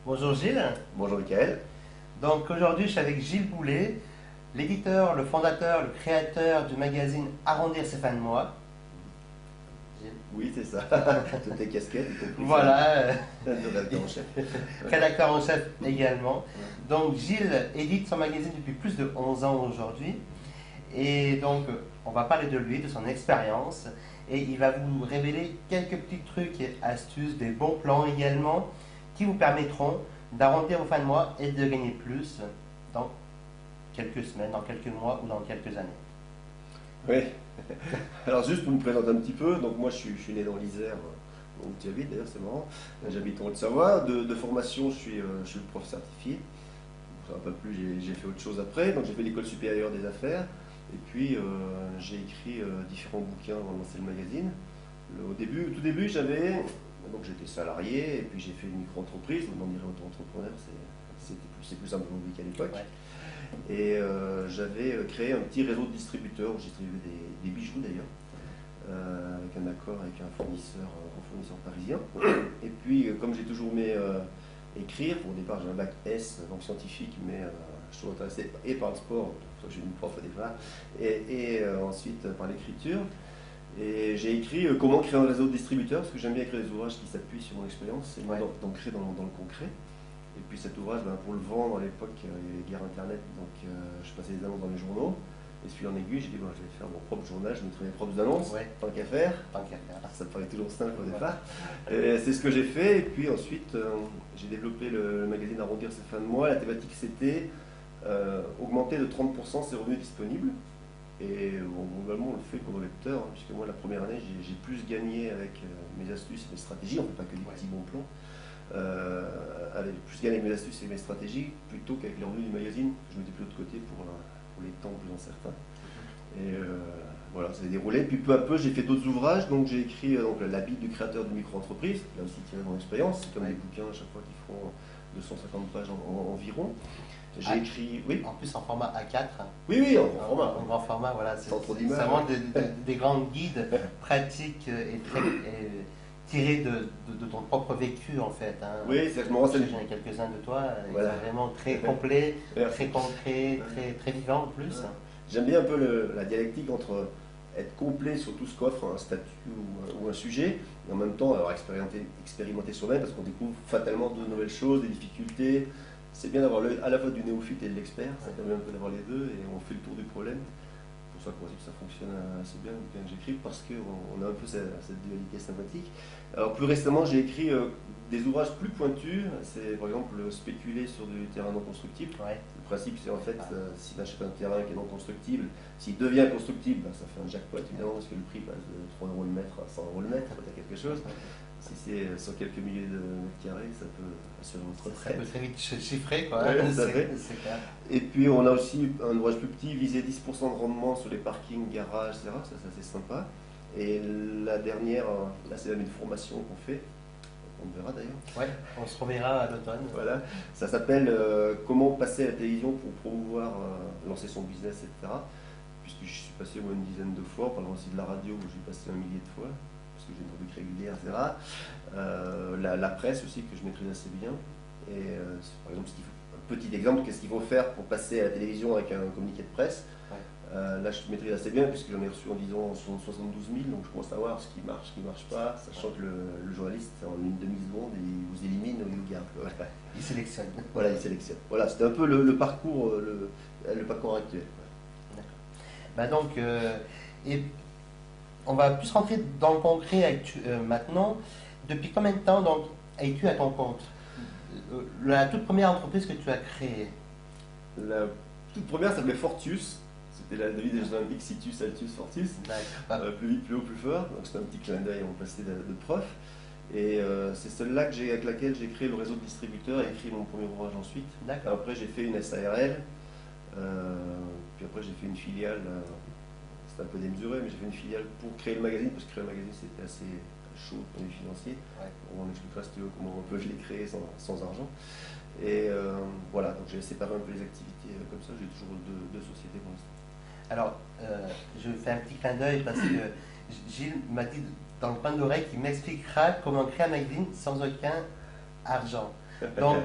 Bonjour Gilles. Bonjour Michael. Donc aujourd'hui je suis avec Gilles Boulet, l'éditeur, le fondateur, le créateur du magazine Arrondir ses fins de mois. Gilles. Oui, c'est ça. Toutes tes casquettes, y compris Voilà, celle de rédacteur en chef. rédacteur en chef également. Donc Gilles édite son magazine depuis plus de 11 ans aujourd'hui. Et donc on va parler de lui, de son expérience. Et il va vous révéler quelques petits trucs et astuces, des bons plans également, qui vous permettront d'arrondir vos fins de mois et de gagner plus dans quelques semaines, dans quelques mois ou dans quelques années. Oui. Alors juste pour me présenter un petit peu, donc moi je suis né dans l'Isère, où tu habites d'ailleurs, c'est marrant. J'habite en Haute-Savoie. De formation, je suis prof certifié. Ça va pas plus, j'ai fait autre chose après. Donc j'ai fait l'école supérieure des affaires. Et puis j'ai écrit différents bouquins avant de lancer le magazine. Au tout début, donc j'étais salarié et puis j'ai fait une micro-entreprise. On en dirait auto-entrepreneur, c'est plus simple aujourd'hui qu'à l'époque. Ouais. Et j'avais créé un petit réseau de distributeurs où je distribuais des bijoux d'ailleurs, avec un accord avec un grand fournisseur parisien. Et puis comme j'ai toujours aimé écrire, au départ j'ai un bac S, donc scientifique, mais je suis intéressé et par le sport, c'est pour ça que j'ai une prof au départ, et ensuite par l'écriture. Et j'ai écrit comment créer un réseau de distributeurs, parce que j'aime bien écrire des ouvrages qui s'appuient sur mon expérience, et d'ancrer dans le concret. Et puis cet ouvrage, pour le vendre à l'époque, il y avait guerre internet, donc je passais des annonces dans les journaux. Et puis en aiguille, j'ai dit, je vais faire mon propre journal, je mettrai mes propres annonces, tant qu'à faire. Tant qu'à faire. Ça me paraît toujours simple au départ. Et c'est ce que j'ai fait. Et puis ensuite, j'ai développé le magazine Arrondir ses fins de mois. La thématique, c'était augmenter de 30% ses revenus disponibles. Et globalement, on le fait pour nos lecteurs, hein, puisque moi, la première année, j'ai plus gagné avec mes astuces et mes stratégies, on ne fait pas que des petits bons plans, avec plus gagné avec mes astuces et mes stratégies, plutôt qu'avec les revenus du magazine, que je mettais plus de côté pour les temps plus incertains. Et voilà, ça s'est déroulé. Puis peu à peu, j'ai fait d'autres ouvrages. Donc j'ai écrit la Bible du créateur de micro-entreprise, là aussi tiré de mon expérience. C'est comme des bouquins à chaque fois qui font 250 pages environ. J'ai écrit, oui. En plus en format A4. Oui, en grand format. En grand format, voilà. C'est Sans trop d'images. vraiment des grands guides pratiques et tirés de ton propre vécu en fait. Hein. Oui, c'est que je me renseigne. J'en ai quelques-uns de toi, Voilà. ils sont vraiment très complets, Merci. très concrets, très vivants en plus. J'aime bien un peu la dialectique entre être complet sur tout ce qu'offre un statut ou un sujet, et en même temps avoir expérimenté soi-même, parce qu'on découvre fatalement de nouvelles choses, des difficultés. C'est bien d'avoir à la fois du néophyte et de l'expert, ça permet un peu d'avoir les deux, et on fait le tour du problème. C'est pour ça qu'on dit que ça fonctionne assez bien, le bouquin que j'écris, parce qu'on a un peu cette dualité sympathique. Alors plus récemment, j'ai écrit des ouvrages plus pointus, c'est par exemple spéculer sur du terrain non constructible. Ouais. Le principe, c'est en fait, si tu achètes un terrain qui est non constructible, s'il devient constructible, ça fait un jackpot évidemment, parce que le prix passe de 3 € le mètre à 100 € le mètre, tu as quelque chose. Si c'est sur quelques milliers de mètres carrés, ça peut assurer votre Ça retraite. peut très vite chiffrer, quoi. Ouais, tout à fait. C'est clair. Et puis on a aussi un ouvrage plus petit, viser 10% de rendement sur les parkings, garages, etc. Ça c'est assez sympa. Et la dernière, là c'est même une formation qu'on fait, on verra d'ailleurs. Ouais, on se reverra à l'automne. Voilà, ça s'appelle comment passer à la télévision pour promouvoir, lancer son business, etc. Puisque je suis passé au moins une dizaine de fois, on parlera aussi de la radio où j'ai passé un millier de fois, parce que j'ai une rubrique régulière, etc. La presse aussi que je maîtrise assez bien. Et par exemple, un petit exemple, qu'est-ce qu'il faut faire pour passer à la télévision avec un communiqué de presse. Là, je maîtrise assez bien puisque j'en ai reçu en 10 ans 72 000, donc je commence à voir ce qui marche pas, sachant que le journaliste, en une demi-seconde, il vous élimine ou il vous garde. Voilà. Il sélectionne. Voilà, il sélectionne. Voilà, c'était un peu le parcours, le parcours actuel. Bah donc, et on va plus rentrer dans le concret maintenant. Depuis combien de temps donc es-tu à ton compte? La toute première entreprise que tu as créée? La toute première s'appelait Fortius. C'était la devise des Jeux Olympiques, Situs, Altus, Fortius. Plus vite, plus haut, plus fort. Donc c'était un petit clin d'œil en passé de prof. Et c'est celle-là avec laquelle j'ai créé le réseau de distributeurs et écrit mon premier ouvrage ensuite. Après j'ai fait une SARL. Puis après j'ai fait une filiale. C'était un peu démesuré, mais j'ai fait une filiale pour créer le magazine, parce que créer le magazine c'était assez chaud au point de vue financier. On expliquera si tu veux comment je l'ai créé sans argent. Et voilà, donc j'ai séparé un peu les activités comme ça. J'ai toujours deux sociétés pour l'instant. Alors, je fais un petit clin d'œil parce que Gilles m'a dit dans le coin d'oreille qu'il m'expliquera comment créer un magazine sans aucun argent. Donc,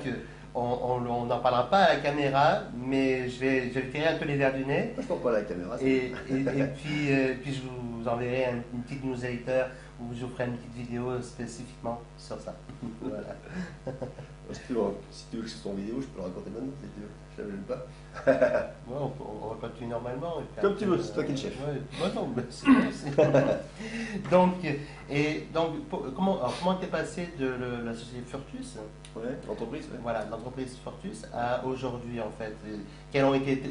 on n'en parlera pas à la caméra, mais je vais tirer un peu les verres du nez. Je ne pas à la caméra. Puis je vous enverrai une petite newsletter où je vous ferai une petite vidéo spécifiquement sur ça. Voilà. Si tu veux que ce soit en vidéo, je peux le raconter maintenant, si tu veux. Je ne l'aime pas. Ouais, on va continuer normalement. Comme tu veux, c'est toi qui es le chef. Ouais. Bon, non, mais c'est bon aussi. Comment t'es passé de la société Furtus, Ouais, l'entreprise, ouais. voilà, l'entreprise Furtus, à aujourd'hui en fait? Quelles ont été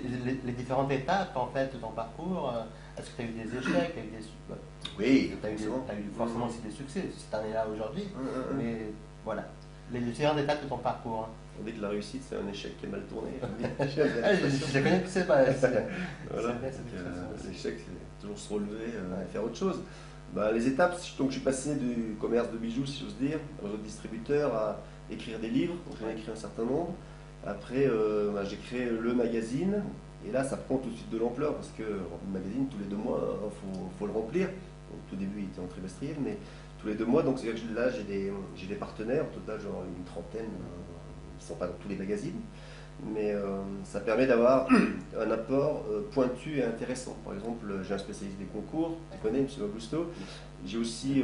les différentes étapes en fait de ton parcours? Est-ce que tu as eu des échecs, Oui, tu as eu forcément aussi des succès, si tu en es là aujourd'hui, mais voilà, les différentes étapes de ton parcours. On dit que la réussite, c'est un échec qui est mal tourné. Je connais que c'est pas. Voilà. L'échec, c'est toujours se relever et faire autre chose. Bah, les étapes, donc je suis passé du commerce de bijoux, si j'ose dire, aux autres distributeurs, à écrire des livres. Donc j'en ai écrit un certain nombre. Après, j'ai créé le magazine. Et là, ça prend tout de suite de l'ampleur parce que le magazine, tous les 2 mois, faut le remplir. Donc, au tout début, il était en trimestriel, mais tous les 2 mois. Donc, c'est-à-dire que là, j'ai des partenaires, au total, genre une trentaine. Ils ne sont pas dans tous les magazines. Mais ça permet d'avoir un apport pointu et intéressant. Par exemple, j'ai un spécialiste des concours, tu connais, M. Augusto. J'ai aussi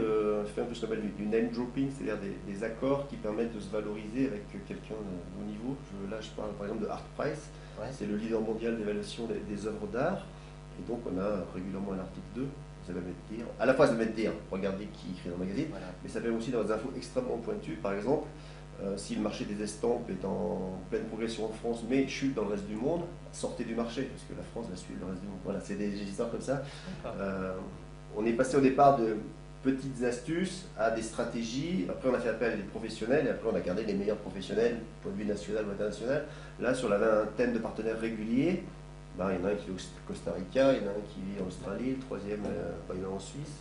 fait un peu ce qu'on appelle du name dropping, c'est-à-dire des accords qui permettent de se valoriser avec quelqu'un de haut niveau. Là, je parle par exemple de Art Price. Ouais. C'est le leader mondial d'évaluation des œuvres d'art. Et donc, on a régulièrement un article 2. Ça va mettre dire, à la fois ça va mettre dire, regardez qui écrit dans le magazine, Voilà. mais ça permet aussi d'avoir des infos extrêmement pointues. Par exemple, si le marché des estampes est en pleine progression en France, mais chute dans le reste du monde, sortez du marché, parce que la France va suivre le reste du monde. Voilà, c'est des histoires comme ça. On est passé au départ de petites astuces à des stratégies. Après, on a fait appel à des professionnels, et après, on a gardé les meilleurs professionnels, point de vue national ou international. Là, sur la vingtaine de partenaires réguliers, il y en a un qui vit au Costa Rica, il y en a un qui vit en Australie, le troisième, il y en a en Suisse.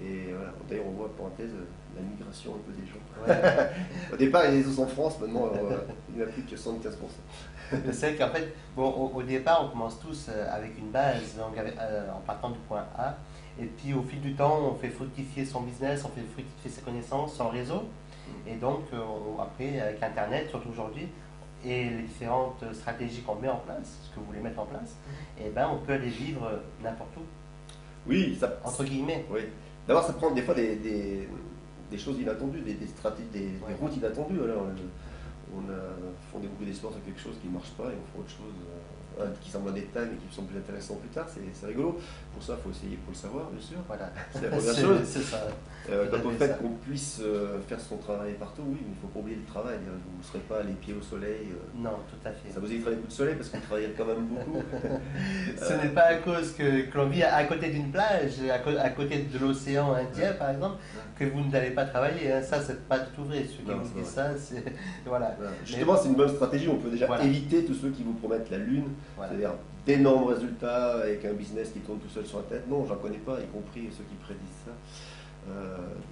Et voilà, d'ailleurs, on voit, parenthèse, la migration un peu des gens. Ouais. Au départ, il y a des os en France, maintenant, il n'y en a plus que 75%. C'est qu'en fait, au départ, on commence tous avec une base, donc en partant du point A. Et puis, au fil du temps, on fait fructifier son business, on fait fructifier ses connaissances, son réseau. Et donc, après, avec Internet, surtout aujourd'hui, et les différentes stratégies qu'on met en place, ce que vous voulez mettre en place, et ben, on peut aller vivre n'importe où. Oui, ça. Entre guillemets. Oui. D'abord, ça prend des fois des choses inattendues, des stratégies, des routes inattendues. Alors, on a fondé beaucoup d'espoir sur quelque chose qui ne marche pas et on fait autre chose qui semble un détail mais qui me semble plus intéressant plus tard. C'est rigolo. Pour ça, il faut essayer pour le savoir, bien sûr. Voilà. C'est la première chose. C'est ça. Quant au fait qu'on puisse faire son travail partout, oui, mais il ne faut pas oublier le travail. Vous ne serez pas les pieds au soleil. Non, tout à fait. Ça vous évitera les coups de soleil parce que vous travaillez quand même beaucoup. Ce n'est pas à cause que l'on vit à côté d'une plage, à côté de l'océan Indien par exemple, que vous n'allez pas travailler. Hein. Ça, c'est pas du tout vrai. Ceux qui vous disent ça, c'est. Voilà. Justement, c'est une bonne stratégie. On peut déjà éviter tous ceux qui vous promettent la lune, c'est-à-dire d'énormes résultats avec un business qui tourne tout seul sur la tête. Non, j'en connais pas, y compris ceux qui prédisent ça.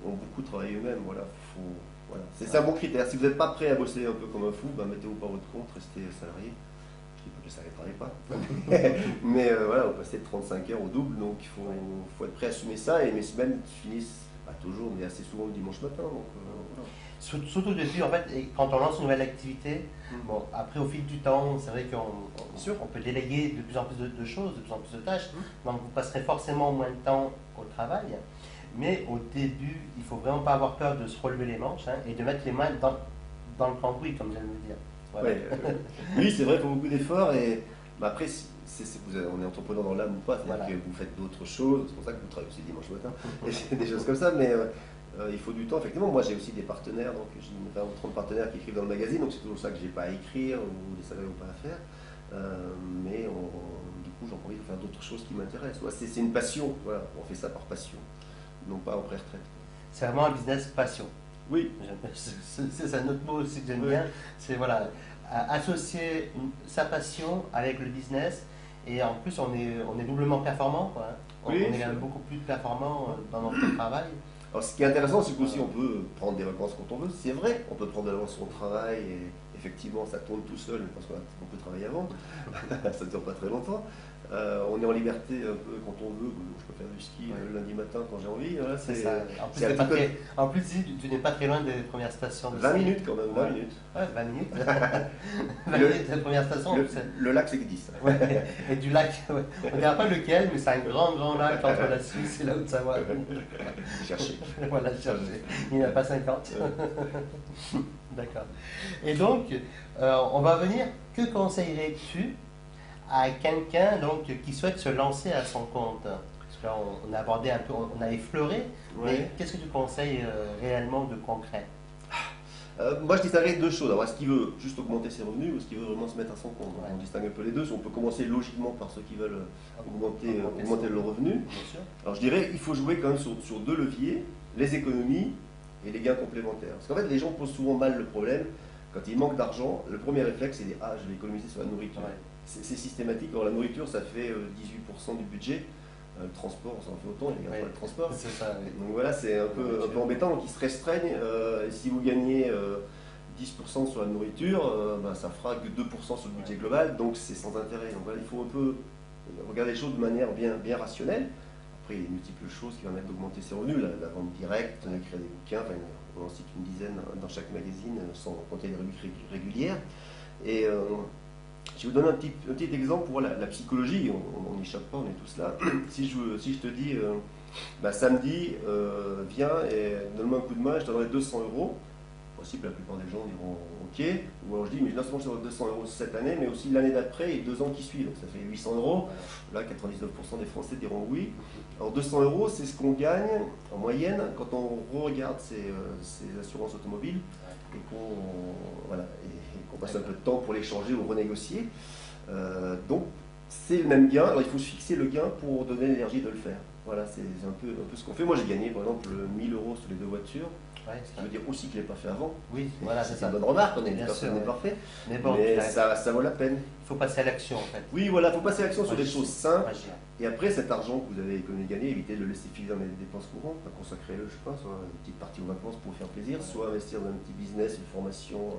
Ont beaucoup travaillé eux-mêmes. Voilà, c'est un bon critère. Si vous n'êtes pas prêt à bosser un peu comme un fou, mettez-vous pas votre compte, restez salarié. Je dis pas que ça n'arrêterait pas. Mais voilà, vous passez de 35 heures au double, donc il faut être prêt à assumer ça. Et mes semaines finissent, pas toujours, mais assez souvent le dimanche matin. Donc, voilà. Surtout depuis, en fait, quand on lance une nouvelle activité, bon, après au fil du temps, c'est vrai qu'on peut déléguer de plus en plus de choses, de plus en plus de tâches, donc vous passerez forcément moins de temps au travail, mais au début, il ne faut vraiment pas avoir peur de se relever les manches et de mettre les mains dans le cambouis, comme j'aime le dire. Voilà. Oui, c'est vrai, il faut beaucoup d'efforts, et après, on est entrepreneur dans l'âme ou pas, c'est-à-dire que vous faites d'autres choses, c'est pour ça que vous travaillez aussi dimanche matin, et des choses comme ça, mais il faut du temps, effectivement. Moi, j'ai aussi des partenaires, donc j'ai une 20 ou 30 partenaires qui écrivent dans le magazine, donc c'est toujours ça que j'ai pas à écrire ou des salariés n'ont pas à faire. Mais du coup, j'en profite pour faire d'autres choses qui m'intéressent. C'est une passion, voilà. On fait ça par passion, non pas en pré-retraite. C'est vraiment un business passion. Oui. C'est un autre mot aussi que j'aime bien. C'est voilà, associer sa passion avec le business, et en plus, on est doublement performant, quoi. On est quand même beaucoup plus performant dans notre travail. Alors, ce qui est intéressant, c'est qu'aussi on peut prendre des vacances quand on veut. C'est vrai, on peut prendre des vacances au travail et effectivement ça tourne tout seul parce qu'on a beaucoup travaillé avant. Ça ne dure pas très longtemps. On est en liberté un peu quand on veut. Je peux faire du ski le lundi matin quand j'ai envie. Voilà, C'est ça. En plus, tu n'es pas très loin des premières stations. 20 minutes quand même, 20 minutes. Ouais, 20 minutes. 20 minutes de la première sstation. Le lac, c'est 10. Ouais. Et du lac, ouais. On ne dira pas lequel, mais c'est un grand lac entre la Suisse et la Haute-Savoie. Chercher. Voilà, chercher. Il n'y en a pas 50. D'accord. Et donc, on va venir. Que conseillerais-tu à quelqu'un qui souhaite se lancer à son compte? Parce que là, on a abordé un peu, on a effleuré, mais qu'est-ce que tu conseilles réellement de concret? Moi, je distinguerais deux choses. Alors, est-ce qu'il veut juste augmenter ses revenus ou est-ce qu'il veut vraiment se mettre à son compte? On distingue un peu les deux. On peut commencer logiquement par ceux qui veulent augmenter le revenu. Alors, je dirais il faut jouer quand même sur deux leviers, les économies et les gains complémentaires. Parce qu'en fait, les gens posent souvent mal le problème. Quand ils manquent d'argent, le premier réflexe, c'est de dire « Ah, je vais économiser sur la nourriture ». C'est systématique. Alors, la nourriture, ça fait 18% du budget. Le transport, ça en fait autant, il n'y a pas de transport. C'est ça, oui. Donc voilà, c'est un peu embêtant. Donc ils se restreignent. Si vous gagnez 10% sur la nourriture, ça fera que 2% sur le budget global, donc c'est sans intérêt. Donc voilà, il faut un peu regarder les choses de manière bien rationnelle. Après, il y a multiples choses qui permettent d'augmenter ses revenus, la vente directe, écrire des bouquins, on en cite une dizaine dans chaque magazine, sans compter les rubriques régulières. Et je vais vous donner un petit exemple pour la psychologie, on n'y échappe pas, on est tous là. Si je te dis, samedi, viens et donne-moi un coup de main, je te donnerai 200 €. Possible, la plupart des gens diront ok. Ou alors je dis, mais non seulement je te donne 200 € cette année, mais aussi l'année d'après et 2 ans qui suivent. Donc ça fait 800 €. Là, 99% des Français diront oui. Alors 200 €, c'est ce qu'on gagne en moyenne quand on regarde ses assurances automobiles et qu'on passe un peu de temps pour les changer ou renégocier. Donc c'est le même gain. Alors il faut se fixer le gain pour donner l'énergie de le faire. Voilà, c'est un peu ce qu'on fait. Moi j'ai gagné par exemple 1000 € sur les 2 voitures. Ce qui veut dire aussi que je ne l'ai pas fait avant. Oui, voilà, c'est une bonne remarque, on est personne n'est parfait. Mais bon, ça vaut la peine. Il faut passer à l'action en fait. Oui, voilà, il faut passer à l'action sur des choses simples. Et après, cet argent que vous avez gagné, évitez de le laisser filer dans les dépenses courantes. Consacrez-le, je sais pas, soit une petite partie aux vacances pour vous faire plaisir, soit investir dans un petit business, une formation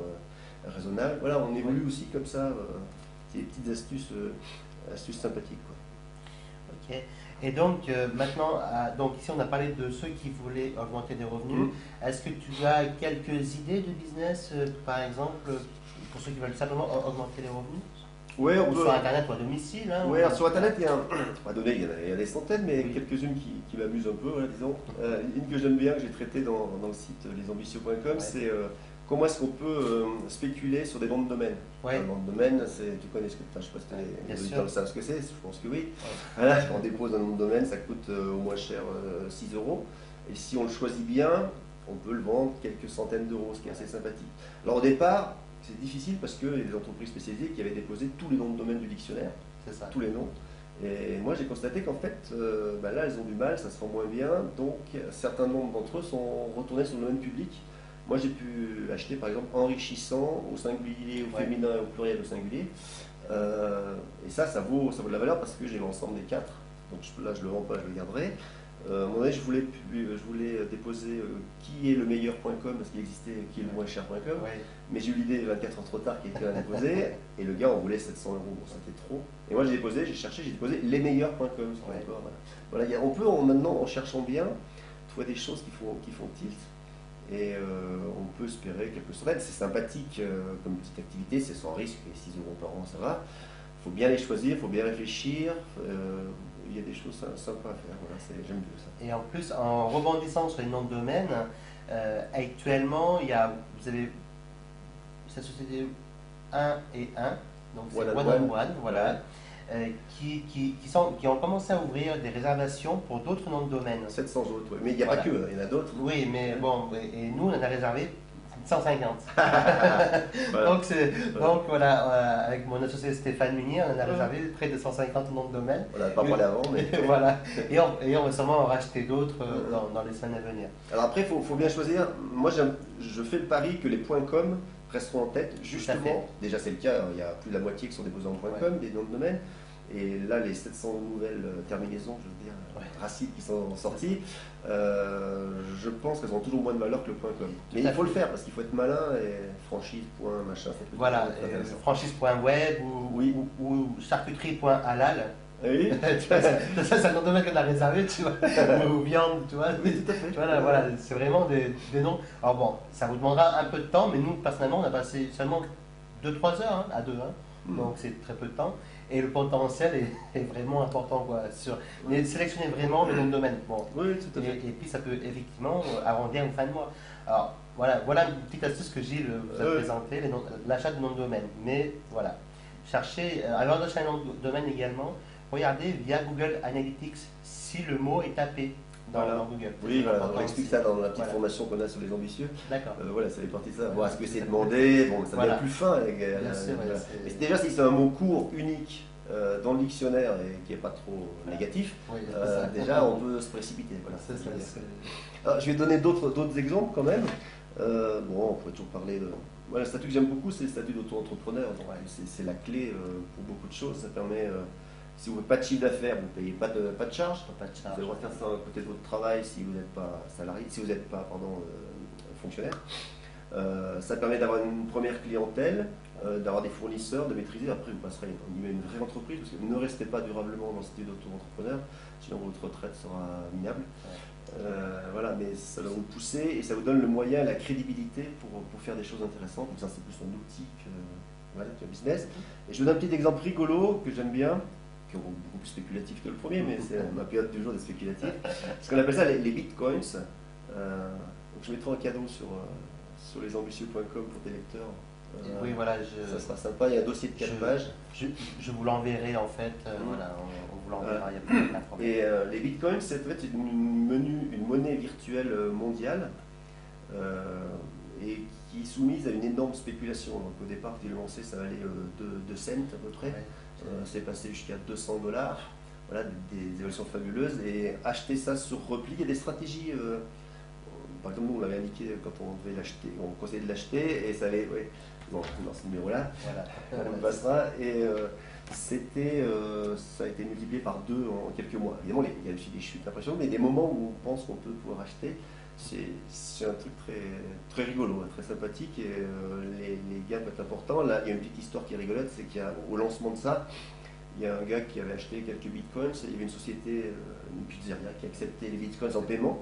raisonnable. Voilà, on évolue aussi comme ça. C'est des petites astuces sympathiques, quoi. Ok. Et donc maintenant, ici on a parlé de ceux qui voulaient augmenter des revenus. Est-ce que tu as quelques idées de business, par exemple, pour ceux qui veulent simplement augmenter les revenus? Oui, on peut. Sur Internet ou à domicile. Hein, oui, sur Internet, il y a des centaines, mais quelques-unes qui m'amusent un peu, disons. Une que j'aime bien, que j'ai traitée dans le site lesambitieux.com, c'est comment est-ce qu'on peut spéculer sur des noms de domaine. Un nom de domaine, tu connais ce que je ne sais pas si les auditeurs savent ce que c'est, je pense que oui. Voilà, quand on dépose un nom de domaine, ça coûte au moins cher 6 €. Et si on le choisit bien, on peut le vendre quelques centaines d'euros, ce qui est assez sympathique. Alors au départ, c'est difficile parce qu'il y a des entreprises spécialisées qui avaient déposé tous les noms de domaine du dictionnaire, tous les noms. Et moi j'ai constaté qu'en fait, là elles ont du mal, ça se vend moins bien, donc certains nombres d'entre eux sont retournés sur le domaine public. Moi j'ai pu acheter par exemple enrichissant au singulier, au féminin, au pluriel, au singulier. Et ça vaut de la valeur parce que j'ai l'ensemble des quatre. Donc là je ne le vends pas, je le garderai. À un moment donné, je voulais déposer qui est le meilleur.com parce qu'il existait qui est le moins cher.com. Mais j'ai eu l'idée 24 heures trop tard qui était à déposer. Et le gars en voulait 700 €. Bon, c'était trop. Et moi j'ai déposé les meilleurs.com. Voilà, on peut maintenant, en cherchant bien, trouver des choses qui font tilt. Et on peut espérer quelques centaines. C'est sympathique comme petite activité, c'est sans risque, et 6 € par an, ça va. Il faut bien les choisir, il faut bien réfléchir. Il y a des choses sympas à faire, voilà, j'aime bien ça. Et en plus, en rebondissant sur les noms de domaine, actuellement, vous avez cette société 1 et 1, donc c'est One on One, voilà. Qui ont commencé à ouvrir des réservations pour d'autres noms de domaine. 700 autres, oui. Mais il n'y a pas que, il y en a d'autres. Oui, mais bon, et nous on en a réservé 150. Donc voilà, avec mon associé Stéphane Munier, on en a réservé près de 150 noms de domaine. On n'a pas parlé avant, mais. Voilà, et on va sûrement en racheter d'autres dans les semaines à venir. Alors après, il faut bien choisir. Moi, je fais le pari que les .com resteront en tête, justement. Déjà, c'est le cas, il y a plus de la moitié qui sont déposés en .com, des noms de domaine. Et là, les 700 nouvelles terminaisons, je veux dire, racides qui sont sorties, je pense qu'elles ont toujours moins de valeur que le .com. Mais il faut le faire parce qu'il faut être malin et franchise, point, machin, ça peut Voilà, franchise.web ou charcuterie.halal. Oui. Ça, c'est un nom de domaine qu'on a réservé, tu vois, ou viande, tu vois. Oui, tout à fait. Voilà, c'est vraiment des noms. Alors bon, ça vous demandera un peu de temps, mais nous, personnellement, on a passé seulement 2-3 heures à deux, donc c'est très peu de temps. Et le potentiel est vraiment important, quoi. Mais sélectionnez vraiment le nom de domaine. Bon. Oui, tout à fait. Et puis ça peut effectivement arrondir une fin de mois. Alors voilà une petite astuce que Gilles vous a présentée, l'achat de nom de domaine. Mais voilà, cherchez, avant d'achat de nom de domaine également, regardez via Google Analytics si le mot est tapé dans Google. Oui, voilà, on explique ça dans la petite formation qu'on a sur les ambitieux. D'accord. Voilà, ça fait partie de ça. Voir ce que c'est demandé, bon, ça devient plus fin. Mais déjà, si c'est un mot court, unique, dans le dictionnaire et qui n'est pas trop négatif, déjà on peut se précipiter. Voilà. Alors, je vais donner d'autres exemples quand même. Bon, on pourrait toujours parler de. Voilà, le statut que j'aime beaucoup, c'est le statut d'auto-entrepreneur. C'est la clé pour beaucoup de choses. Ça permet. Si vous n'avez pas de chiffre d'affaires, vous ne payez pas de charge. Vous avez le droit de faire ça à côté de votre travail si vous n'êtes pas salarié, si vous n'êtes pas fonctionnaire. Ça permet d'avoir une première clientèle, d'avoir des fournisseurs, de maîtriser. Après, vous passerez une vraie entreprise, parce que ne restez pas durablement dans ce statut d'auto-entrepreneur, sinon votre retraite sera minable. Voilà, mais ça va vous pousser et ça vous donne le moyen, la crédibilité pour faire des choses intéressantes. Donc ça, c'est plus un outil que business. Et je vous donne un petit exemple rigolo que j'aime bien, qui est beaucoup plus spéculatif que le premier, mais c'est ma période du jour des spéculatifs. Ce qu'on appelle ça les bitcoins. Donc je mettrai un cadeau sur lesambitieux.com pour tes lecteurs. Oui, voilà, ça sera sympa, il y a un dossier de 4 pages. Je vous l'enverrai en fait, voilà, on vous l'enverra, il n'y a pas de problème. Et les bitcoins, c'est en fait une monnaie virtuelle mondiale et qui est soumise à une énorme spéculation. Donc au départ, quand ils l'ont lancé, ça valait 2 cents à peu près. C'est passé jusqu'à $200. Voilà, des évolutions fabuleuses. Et acheter ça sur repli, il y a des stratégies. Par exemple, nous, on l'avait indiqué quand on devait l'acheter, on conseillait de l'acheter, et ça allait. Ouais, bon, dans ce numéro-là, on le passera. Et ça a été multiplié par 2 en quelques mois. Évidemment, il y a aussi des chutes impressionnantes, mais des moments où on pense qu'on peut pouvoir acheter. C'est un truc très, très rigolo, très sympathique, et les gars peuvent être importants. Là, il y a une petite histoire qui est rigolote, c'est qu'au lancement de ça, il y a un gars qui avait acheté quelques bitcoins, il y avait une société, une pizzeria, qui acceptait les bitcoins en paiement,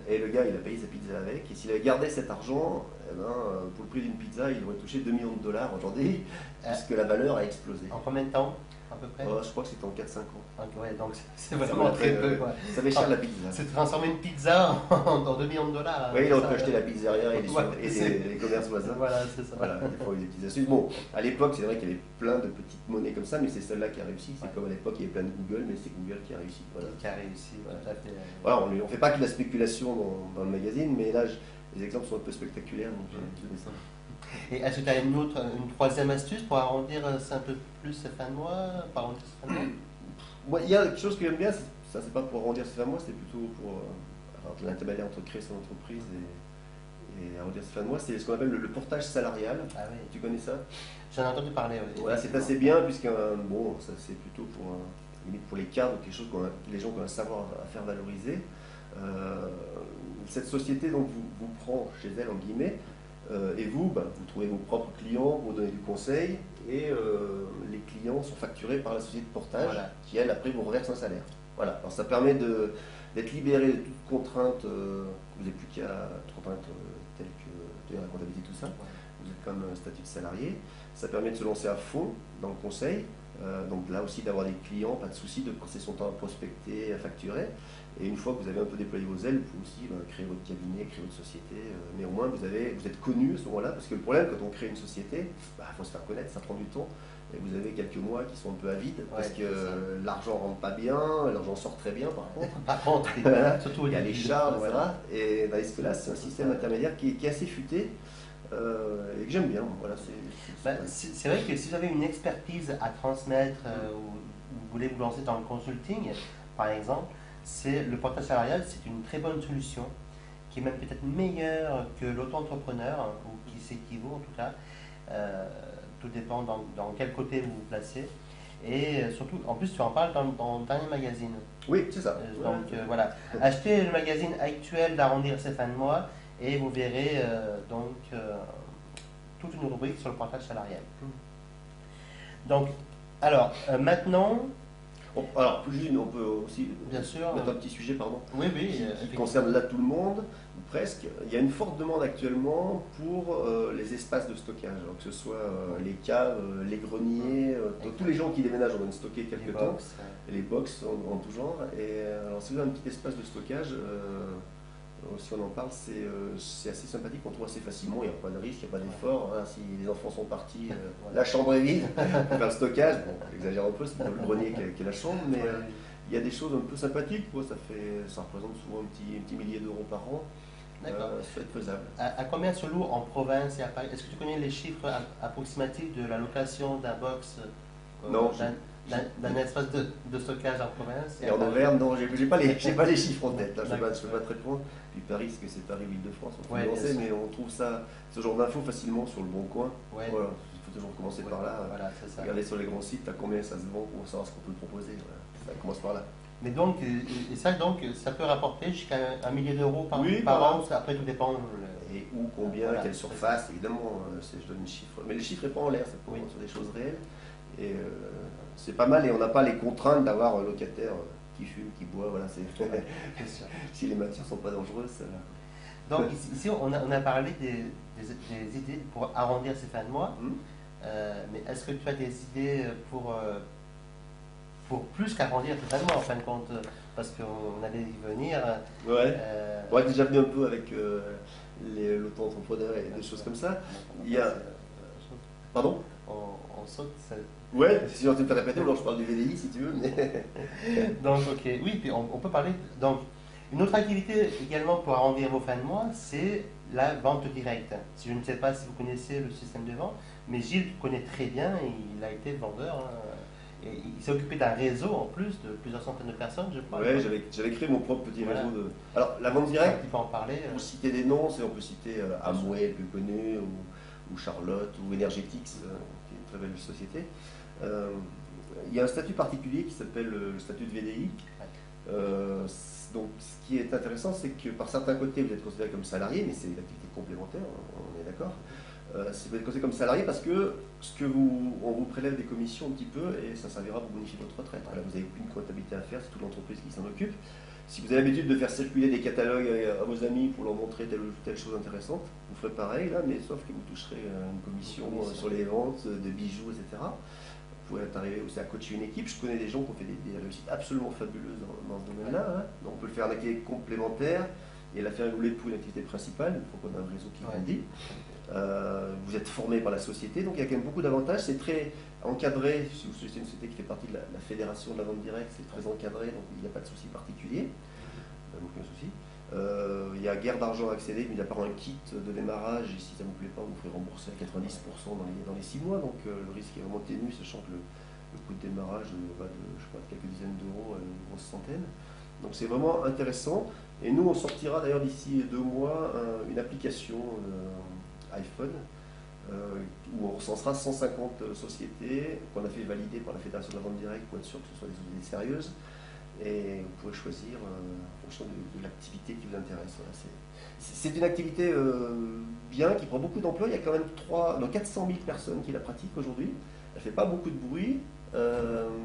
et le gars, il a payé sa pizza avec, et s'il avait gardé cet argent, pour le prix d'une pizza, il aurait touché $2 millions aujourd'hui, puisque la valeur a explosé. En combien de temps à peu près? Je crois que c'était en 4-5 ans. Ouais, donc c'est vraiment très peu. Ça fait cher la pizza. C'est transformer une pizza en $2 millions. Oui, il aurait pu acheter la pizzeria et les commerces voisins. Voilà, c'est ça. Voilà, des fois, il y a des petites astuces. Bon, à l'époque, c'est vrai qu'il y avait plein de petites monnaies comme ça, mais c'est celle-là qui a réussi. C'est comme à l'époque, il y avait plein de Google, mais c'est Google qui a réussi. Voilà. Qui a réussi, tout à fait. Voilà, on ne fait pas que de la spéculation dans le magazine, mais là, les exemples sont un peu spectaculaires, donc je donné ça. Et est-ce que tu as une troisième astuce pour arrondir un peu plus cette fin de mois, Moi, il y a quelque chose que j'aime bien, ça c'est pas pour arrondir cette fin de mois, c'est plutôt pour l'intermédiaire entre créer son entreprise et arrondir cette fin de mois, c'est ce qu'on appelle le portage salarial. Ah oui. Tu connais ça? J'en ai entendu parler, oui. Voilà, c'est assez bien, puisque bon, ça c'est plutôt limite pour les cadres, quelque chose les gens qui ont un savoir à faire valoriser. Cette société donc vous prend chez elle en guillemets, et vous trouvez vos propres clients, vous donnez du conseil, et les clients sont facturés par la société de portage, qui elle après vous reverse un salaire. Voilà, alors ça permet d'être libéré de toute contrainte, vous n'avez plus qu'à contrainte telle que la comptabilité, tout ça. Vous êtes comme un statut de salarié. Ça permet de se lancer à fond dans le conseil. Donc là aussi d'avoir des clients, pas de souci, de passer son temps à prospecter, à facturer. Et une fois que vous avez un peu déployé vos ailes, vous pouvez aussi créer votre cabinet, créer votre société. Mais au moins vous êtes connu à ce moment-là, parce que le problème quand on crée une société, il faut se faire connaître, ça prend du temps. Et vous avez quelques mois qui sont un peu à vide, parce que l'argent rentre pas bien, l'argent sort très bien par contre. Par contre, surtout il y a les charges, voilà. Et dans ce cas-là, c'est un système intermédiaire qui est assez futé. Et que j'aime bien. Voilà, c'est vrai que si vous avez une expertise à transmettre ou vous voulez vous lancer dans le consulting, par exemple, le portage salarial, c'est une très bonne solution qui est même peut-être meilleure que l'auto-entrepreneur, ou qui s'équivaut en tout cas. Tout dépend dans quel côté vous vous placez. Et surtout, en plus, tu en parles dans le dernier magazine. Oui, c'est ça. Donc voilà, achetez le magazine actuel d'Arrondir ses fins de mois et vous verrez toute une rubrique sur le portage salarial. Donc, alors, maintenant, Alors, on peut aussi bien sûr, mettre un petit sujet, pardon, oui, qui concerne là tout le monde, ou presque. Il y a une forte demande actuellement pour les espaces de stockage, alors que ce soit les caves, les greniers, tous les gens qui déménagent, on va stocker quelque temps, les box en tout genre. Et alors, si vous avez un petit espace de stockage, si on en parle, c'est assez sympathique, on trouve assez facilement, il n'y a pas de risque, il n'y a pas d'effort. Hein. Si les enfants sont partis, la chambre est vide pour faire le stockage. Bon, j'exagère un peu, c'est plutôt le grenier qui est la chambre, mais il y a des choses un peu sympathiques. Quoi. Ça représente souvent un petit millier d'euros par an. Ça peut être faisable. À combien se loue en province et à Paris? Est-ce que tu connais les chiffres approximatifs de la location d'un box, Non, d'un espace de stockage en province? Et en Auvergne, non, j'ai pas les chiffres en tête. Là, je ne peux pas te répondre. Puis Paris, parce que c'est Paris, Île-de-France, on peut lancer, mais on trouve ce genre d'infos facilement sur le Bon Coin. Ouais. Voilà, il faut toujours commencer par là. Voilà, ça. Regarder sur les grands sites à combien ça se vend pour savoir ce qu'on peut proposer. Voilà. Ça commence par là. Mais donc, ça peut rapporter jusqu'à 1 millier d'euros par an, après tout dépend. Et où, combien, quelle surface, évidemment, je donne une chiffre. Mais le chiffre n'est pas en l'air, c'est sur des choses réelles. Et c'est pas mal, et on n'a pas les contraintes d'avoir un locataire qui fume, qui boit, voilà, si les matières ne sont pas dangereuses, ça va. Donc ici, on a parlé des idées pour arrondir ces fins de mois, mais est-ce que tu as des idées pour plus qu'arrondir ces fins de mois, en fin de compte, parce qu'on allait y venir. On est déjà venu un peu avec l'auto-entrepreneur et des choses comme ça. Il y a... Pardon? On saute. Ouais, si on te fait répéter, alors je parle du VDI si tu veux. Mais... Donc, ok, oui, puis on peut parler. Donc, une autre activité également pour arrondir vos fins de mois, c'est la vente directe. Si je ne sais pas si vous connaissez le système de vente, mais Gilles connaît très bien, il a été vendeur. Et il s'est occupé d'un réseau en plus de plusieurs centaines de personnes, je crois. Oui, j'avais créé mon propre petit réseau de. Alors, la vente directe, il faut en parler. Pour citer des noms, on peut citer Amway, le plus connu, ou Charlotte, ou Energetics, qui est une très belle société. Il y a un statut particulier qui s'appelle le statut de VDI. Donc, ce qui est intéressant, c'est que par certains côtés, vous êtes considéré comme salarié, mais c'est une activité complémentaire, on est d'accord. Vous êtes considéré comme salarié parce que on vous prélève des commissions un petit peu et ça servira pour bonifier votre retraite. Voilà, vous n'avez plus une comptabilité à faire, c'est toute l'entreprise qui s'en occupe. Si vous avez l'habitude de faire circuler des catalogues à vos amis pour leur montrer telle chose intéressante, vous ferez pareil là, mais sauf que vous toucherez une commission sur les ventes de bijoux, etc. Vous pouvez arriver aussi à coacher une équipe. Je connais des gens qui ont fait des réussites absolument fabuleuses dans ce domaine-là. Hein. Donc on peut le faire en activité complémentaire et la faire évoluer pour une activité principale. Il faut qu'on ait un réseau qui grandit. Vous êtes formé par la société, donc il y a quand même beaucoup d'avantages. C'est très encadré. Si vous souhaitez une société qui fait partie de la fédération de la vente directe, c'est très encadré, donc il n'y a pas de souci particulier. Aucun souci. Il y a guère d'argent à accéder, mais il y a pas un kit de démarrage, et si ça ne vous plaît pas, vous ferez rembourser à 90% dans les 6 mois, donc le risque est vraiment ténu, sachant que le coût de démarrage va de quelques dizaines d'euros à une grosse centaine. Donc c'est vraiment intéressant, et nous on sortira d'ailleurs d'ici 2 mois une application iPhone, où on recensera 150 sociétés qu'on a fait valider par la Fédération de la vente directe pour être sûr que ce soit des sociétés sérieuses. Et vous pouvez choisir en fonction de l'activité qui vous intéresse. Voilà, c'est une activité bien, qui prend beaucoup d'ampleur. Il y a quand même 400 000 personnes qui la pratiquent aujourd'hui. Elle ne fait pas beaucoup de bruit,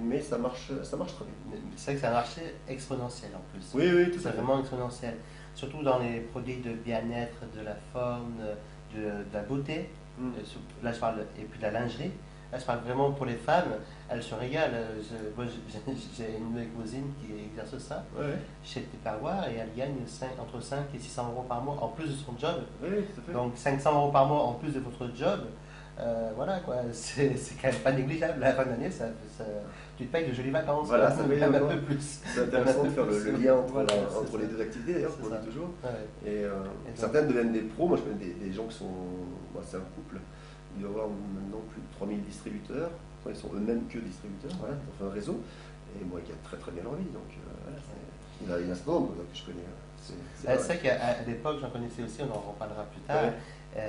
mais ça marche très bien. C'est vrai que c'est un marché exponentiel en plus. Oui, tout c'est vraiment exponentiel. Surtout dans les produits de bien-être, de la forme, de la beauté. Là, je parle, et puis de la lingerie. Là, je parle vraiment pour les femmes, elles se régalent. J'ai une de mes cousines qui exerce ça chez Tupperware et elle gagne entre 5 et 600 euros par mois en plus de son job. Oui, tout à fait. Donc 500 euros par mois en plus de votre job, voilà quoi, c'est quand même pas négligeable. À la fin de l'année, tu te payes de jolies vacances. Voilà, ça même un peu plus. C'est intéressant de faire le lien entre les deux activités d'ailleurs, comme on dit toujours. Et certaines deviennent des pros. Moi, je connais des gens qui sont. C'est un couple. Il doit y avoir maintenant plus de 3000 distributeurs. Ils sont eux-mêmes que distributeurs, voilà, ils ont fait un réseau. Et moi, qui a très très bien leur vie. Donc, voilà, il y a un certain nombre que je connais. C'est vrai qu'à l'époque, j'en connaissais aussi, on en reparlera plus tard. Il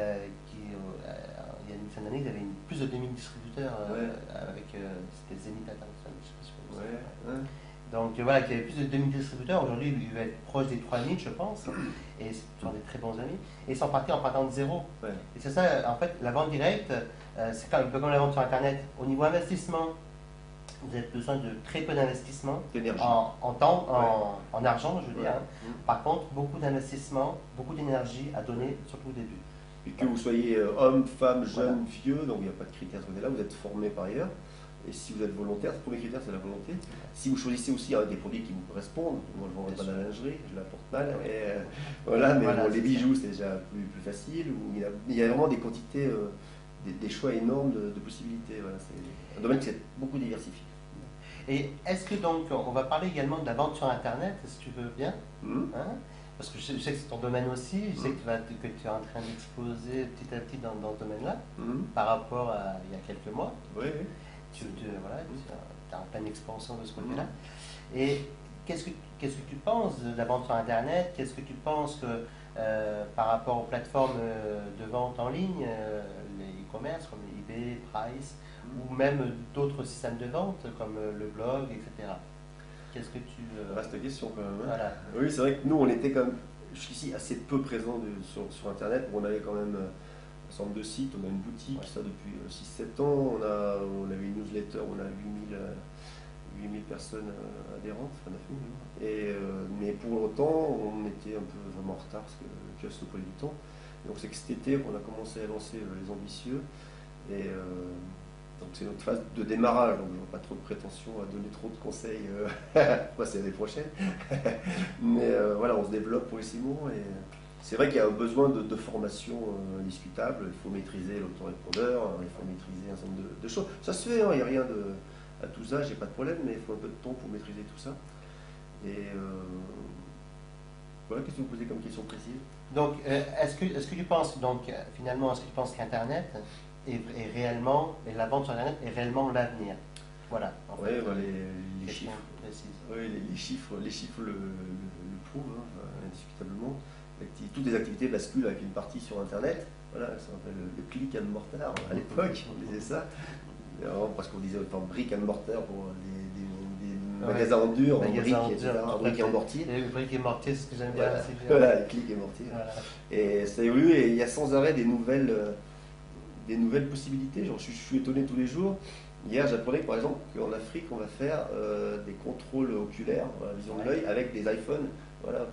y a une dizaine d'années, ils avaient plus de 2000 distributeurs Ouais. avec c'était Zenith Attention, je sais pas si vous connaissez. Ouais, ouais. Donc voilà, il y avait plus de 2000 distributeurs. Aujourd'hui, il va être proche des 3000, je pense. Et ce sont des très bons amis. Et ils sont partis en partant de zéro. Ouais. Et c'est ça, en fait, la vente directe, c'est un peu comme la vente sur Internet. Au niveau investissement, vous avez besoin de très peu d'investissement D'énergie. en temps, Ouais. en argent, je veux dire. Ouais. Hein. Par contre, beaucoup d'investissement, beaucoup d'énergie à donner, surtout au début. Et que vous soyez homme, femme, jeune, Voilà. vieux, donc il n'y a pas de critères de là, vous êtes formé par ailleurs. Et si vous êtes volontaire, le premier critère c'est la volonté. Si vous choisissez aussi des produits qui vous correspondent, moi je ne vendrai Bien pas de sûr. la lingerie, je la porte mal, et, voilà, mais Voilà, bon, les c'est bijoux c'est déjà plus facile, où il y a vraiment des quantités, des choix énormes de possibilités. Voilà, c'est un domaine qui est beaucoup diversifié. Et est-ce que donc, on va parler également de la vente sur Internet, si tu veux bien, Mhm. hein? Parce que je sais que c'est ton domaine aussi, je sais que tu es en train d'exploser petit à petit dans ce domaine-là, Mhm. par rapport à il y a quelques mois. Oui, oui. Voilà, tu es en pleine expansion de ce côté-là. Et qu'est-ce que tu penses de la vente sur Internet? Qu'est-ce que tu penses que par rapport aux plateformes de vente en ligne, les e-commerce comme eBay, Price, ou même d'autres systèmes de vente comme le blog, etc. Qu'est-ce que tu... Vaste question quand même. Hein. Voilà. Oui, c'est vrai que nous, on était quand même jusqu'ici assez peu présents sur Internet. On avait quand même un certain nombre de sites, on a une boutique, Ouais. ça depuis 6-7 ans. On avait une newsletter, on a 8000 personnes adhérentes, enfin 9000. Mais pour autant, on était un peu vraiment en retard parce que le kiosque nous prenait du temps. Donc c'est que cet été qu'on a commencé à lancer les ambitieux. Et donc c'est notre phase de démarrage, donc je n'ai pas trop de prétention à donner trop de conseils, c'est l'année prochaine. Mais voilà, on se développe progressivement et c'est vrai qu'il y a un besoin de formation indiscutable. Il faut maîtriser l'autorépondeur, il faut maîtriser un certain nombre de choses. Ça se fait, hein, il n'y a rien à tous âges, il n'y a pas de problème, mais il faut un peu de temps pour maîtriser tout ça. Et voilà, qu'est-ce que vous posez comme question précise? Donc, est-ce que tu penses, donc, finalement, est-ce que tu penses qu'Internet est réellement, et la vente sur Internet est réellement l'avenir? Voilà. Oui, bah, les question chiffres. précise. Oui, les chiffres le prouvent, hein, indiscutablement. Toutes les activités basculent avec une partie sur Internet. Voilà, ça s'appelle le click and mortar. À l'époque, on disait ça. Parce qu'on disait autant brick and mortar pour des magasins en dur, en briques, etc. En briques et en mortier. Et le brick et mortier, c'est ce que j'aime bien Voilà, aussi. voilà, click et mortier. Voilà. Et ça évolue et il y a sans arrêt des nouvelles possibilités. Genre, je suis étonné tous les jours. Hier, j'apprenais par exemple qu'en Afrique, on va faire des contrôles oculaires, la vision de l'œil, avec des iPhones, voilà,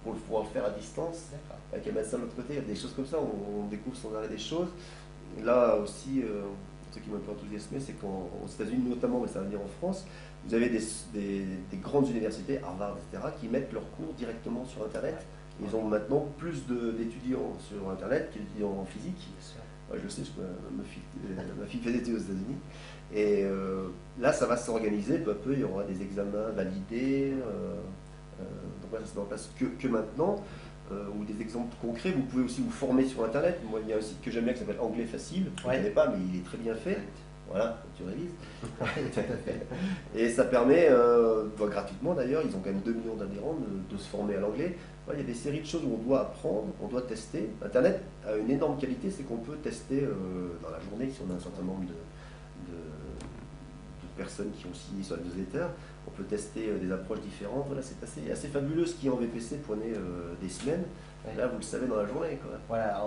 pour pouvoir le faire à distance, D'accord. avec un médecin de l'autre côté. Il y a des choses comme ça, on découvre sans arrêt des choses. Et là aussi, ce qui m'a un peu enthousiasmé, c'est qu'aux États-Unis notamment, mais ça va venir en France, vous avez des grandes universités, Harvard, etc., qui mettent leurs cours directement sur Internet. Ils ont maintenant plus d'étudiants sur Internet qu'étudiants en physique. Bien sûr. Ouais, je le sais, ma fille fait des études aux États-Unis. Et là, ça va s'organiser peu à peu. Il y aura des examens validés. Donc là, ça se met en place que maintenant. Ou des exemples concrets. Vous pouvez aussi vous former sur Internet. Moi, il y a un site que j'aime bien qui s'appelle Anglais Facile. Je ne Ouais. connais pas, mais il est très bien fait. Voilà, tu révises. Tout à fait. Et ça permet, gratuitement d'ailleurs, ils ont quand même 2 millions d'adhérents, de se former à l'anglais. Il y a des séries de choses où on doit apprendre, on doit tester. Internet a une énorme qualité, c'est qu'on peut tester dans la journée, si on a un certain nombre de personnes qui ont signé sur la newsletter, on peut tester des approches différentes. Voilà, c'est assez fabuleux. Ce qui en VPC prenait des semaines. Ouais. Là, vous le savez dans la journée. Quoi. Voilà,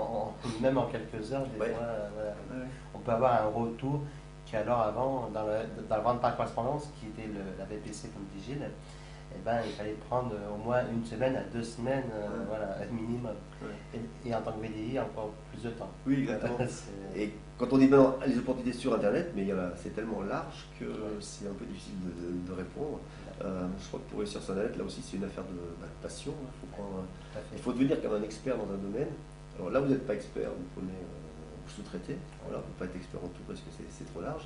même en quelques heures, des Ouais. fois, voilà, Ouais. on peut avoir un retour qui alors avant, dans la vente par correspondance, qui était la VPC comme dit Gilles, eh ben, il fallait prendre au moins 1 semaine à 2 semaines, Ouais. voilà, minimum. Ouais. Et en tant que VDI, encore plus de temps. Oui, exactement. C'est- Et quand on dit maintenant les opportunités sur Internet, mais c'est tellement large que c'est un peu difficile de répondre. Je crois que pour réussir sur Internet, là aussi, c'est une affaire de passion. Tout à fait. Il faut devenir comme un expert dans un domaine. Alors là, vous n'êtes pas expert, vous prenez vous sous-traitez. Voilà, vous ne pouvez pas être expert en tout parce que c'est trop large.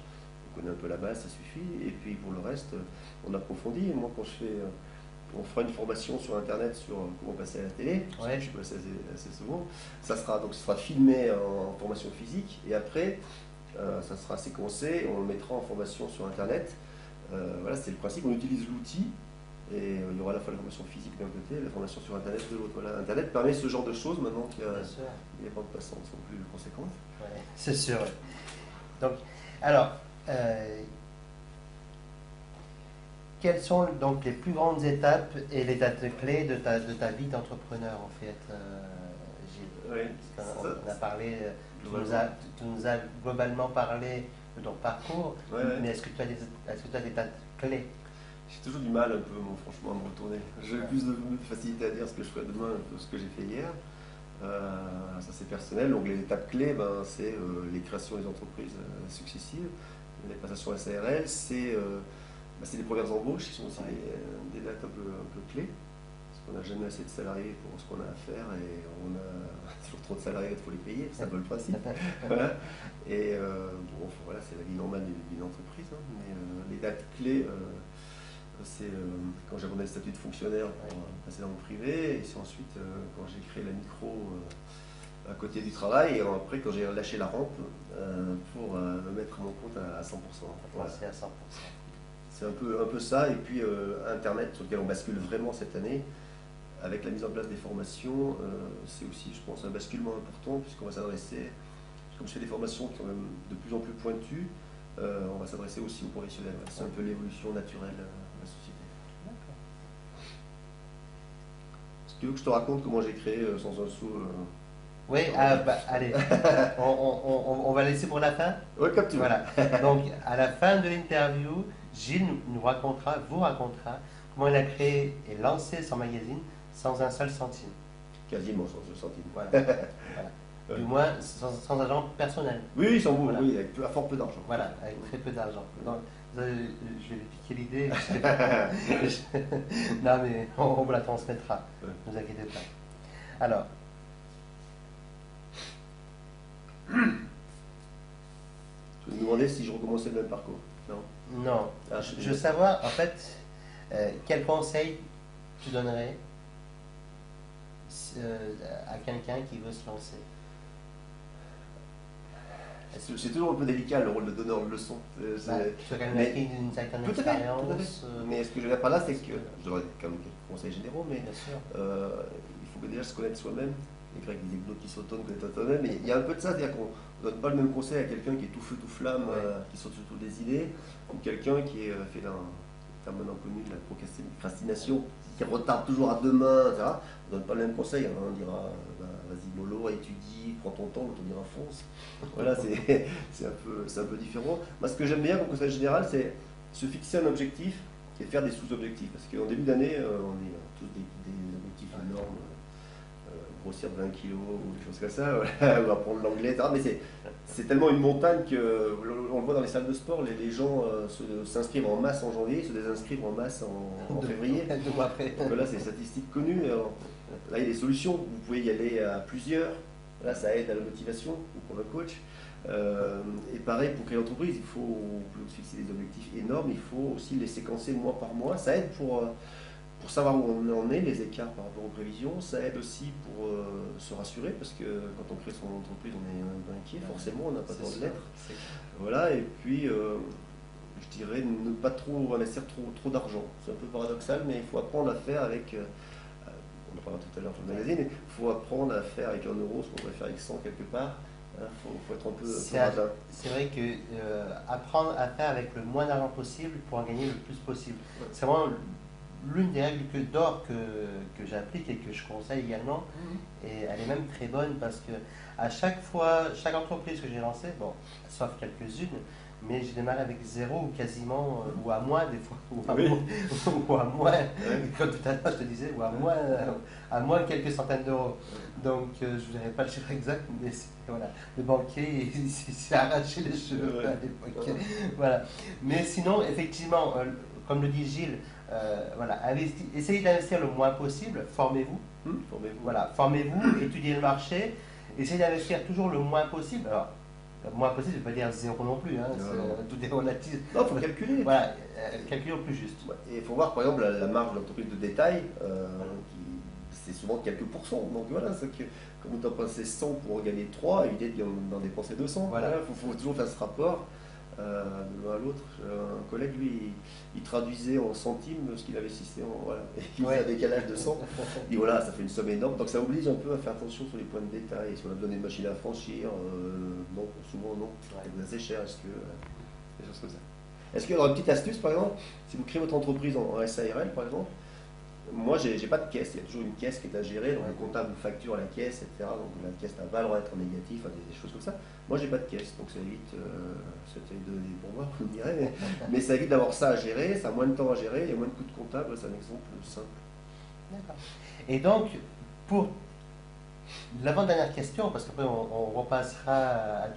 On connaît un peu la base, ça suffit. Et puis pour le reste, on approfondit. Moi, quand on fera une formation sur Internet sur comment passer à la télé, parce que je suis passé assez souvent, ça sera filmé en formation physique et après, ça sera séquencé, on le mettra en formation sur Internet. Voilà, c'est le principe, on utilise l'outil et il y aura à la fois la formation physique d'un côté et la formation sur Internet de l'autre. Voilà, Internet permet ce genre de choses maintenant que les bandes passantes sont plus conséquentes. Ouais, c'est sûr. Ouais. Donc, alors, euh, quelles sont donc les plus grandes étapes et les dates clés de ta vie d'entrepreneur en fait, Gilles? Oui, Parce qu'on- ça, on a parlé, globalement. tu nous as globalement parlé de ton parcours, Ouais, ouais. mais est-ce que tu as des dates clés? J'ai toujours du mal un peu, moi, franchement, à me retourner. J'ai plus de facilité à dire ce que je ferai demain que ce que j'ai fait hier. Ça c'est personnel. Donc les étapes clés, ben, c'est les créations des entreprises successives, les passations SARL, c'est les premières embauches qui sont aussi des dates un peu clés. Parce qu'on n'a jamais assez de salariés pour ce qu'on a à faire et on a toujours trop de salariés, il faut les payer, c'est un peu le principe. Voilà. Et bon, enfin, voilà, c'est la vie normale d'une entreprise, hein. Mais les dates clés, c'est quand j'ai abandonné le statut de fonctionnaire pour passer dans le privé, et c'est ensuite quand j'ai créé la micro à côté du travail, et après quand j'ai lâché la rampe pour me mettre à mon compte à 100%. Voilà. C'est à 100%. C'est un peu ça, et puis Internet sur lequel on bascule vraiment cette année, avec la mise en place des formations, c'est aussi, je pense, un basculement important, puisqu'on va s'adresser, comme je fais des formations qui sont même de plus en plus pointues, on va s'adresser aussi aux professionnels. C'est un peu l'évolution naturelle de la société. Est-ce que tu veux que je te raconte comment j'ai créé sans un sou Oui, allez, on va laisser pour la fin. Ouais, comme tu veux. Voilà. Donc, à la fin de l'interview, Gilles vous racontera comment il a créé et lancé son magazine sans un seul centime. Quasiment sans un centime. Voilà. Voilà. Du moins, sans argent personnel. Oui, sans vous, Voilà. oui, avec à fort peu d'argent. Voilà, avec très peu d'argent. Donc, je vais lui piquer l'idée. Non, mais on vous la transmettra. Ouais. Ne vous inquiétez pas. Alors, Je me demandais si je recommençais le même parcours. Non. non. Ah, Je veux savoir, en fait, quel conseil tu donnerais à quelqu'un qui veut se lancer? C'est toujours un peu délicat le rôle de donneur de leçons. Tu as quand même mais- acquis une certaine Tout à fait, tout à fait. expérience. Mais ce que je veux dire par là, c'est que je donnerai quand même quelques conseils généraux, mais Bien sûr. il faut que déjà se connaître soi-même. Les Grecs disaient que qui s'automne, connaît toi-même. Mais il y a un peu de ça, c'est-à-dire qu'on ne donne pas le même conseil à quelqu'un qui est tout feu, tout flamme, qui saute sur toutes les idées, ou quelqu'un qui est fait d'un terme maintenant connu, de la procrastination, qui retarde toujours à demain, etc. On ne donne pas le même conseil. Hein. On dira vas-y, mollo, étudie, prends ton temps, l'autre dira fonce. Voilà, c'est un peu différent. Moi, ce que j'aime bien comme conseil général, c'est se fixer un objectif et faire des sous-objectifs. Parce qu'en début d'année, on est tous des objectifs énormes, grossir de 20 kilos ou des choses comme ça, voilà, ou apprendre l'anglais, etc. Mais c'est tellement une montagne que, on le voit dans les salles de sport, les gens s'inscrivent en masse en janvier, se désinscrivent en masse en février. 2 mois après. Donc là, c'est des statistiques connues. Alors, là, il y a des solutions. Vous pouvez y aller à plusieurs. Là, ça aide à la motivation ou pour le coach. Et pareil, pour créer l'entreprise, il faut se fixer des objectifs énormes. Il faut aussi les séquencer mois par mois. Ça aide pour savoir où on en est, les écarts par rapport aux prévisions. Ça aide aussi pour se rassurer, parce que quand on crée son entreprise, on est un peu inquiet. Forcément, on n'a pas le temps de l'être. Voilà, et puis je dirais ne pas trop investir trop d'argent. C'est un peu paradoxal, mais il faut apprendre à faire avec, on en parlera tout à l'heure sur le magazine, il faut apprendre à faire avec 1 euro ce qu'on pourrait faire avec 100 quelque part. Il faut être un peu radin. C'est vrai que apprendre à faire avec le moins d'argent possible pour en gagner le plus possible. Ouais. C'est vraiment l'une des règles d'or que j'applique et que je conseille également. Et elle est même très bonne parce que à chaque fois, chaque entreprise que j'ai lancée, bon, sauf quelques-unes, mais j'ai démarré avec zéro ou quasiment, ou à moins des fois, ou à moins, comme tout à l'heure je te disais, ou à moins quelques centaines d'euros. Donc je ne dirais pas le chiffre exact, mais voilà, le banquier il s'est arraché les cheveux à l'époque. Voilà. Mais sinon, effectivement, comme le dit Gilles, voilà, essayez d'investir le moins possible, formez-vous. Formez-vous. Voilà, formez-vous, étudiez le marché, essayez d'investir toujours le moins possible. Alors, le moins possible, je ne veux pas dire zéro non plus, hein, tout est relatif. Non, il faut calculer. Voilà, calculer au plus juste. Et il faut voir par exemple la marge de l'entreprise de détail, c'est souvent quelques pourcents. Donc voilà, c'est que comme on a passé 100 pour en gagner 3, éviter d'en dépenser 200. Voilà. Il faut toujours faire ce rapport. de l'un à l'autre. Un collègue, lui, il traduisait en centimes ce qu'il avait cité en voilà, et il faisait un décalage de 100. Il dit voilà, ça fait une somme énorme. Donc ça oblige un peu à faire attention sur les points de détail. Si on a besoin d'une machine à franchir, non, souvent non. C'est assez cher. Est-ce que des choses comme ça. Est-ce qu'il y aura une petite astuce, par exemple, si vous créez votre entreprise en SARL, par exemple? Moi, j'ai pas de caisse, il y a toujours une caisse qui est à gérer, donc le comptable facture la caisse, etc. Donc la caisse n'a pas le droit d'être en négatif, des choses comme ça. Moi, j'ai pas de caisse, donc ça évite, c'était donné pour moi, vous me direz, mais ça évite d'avoir ça à gérer, ça a moins de temps à gérer, il y a moins de coûts de comptable, c'est un exemple simple. D'accord. Et donc, pour l'avant-dernière question, parce qu'après on repassera à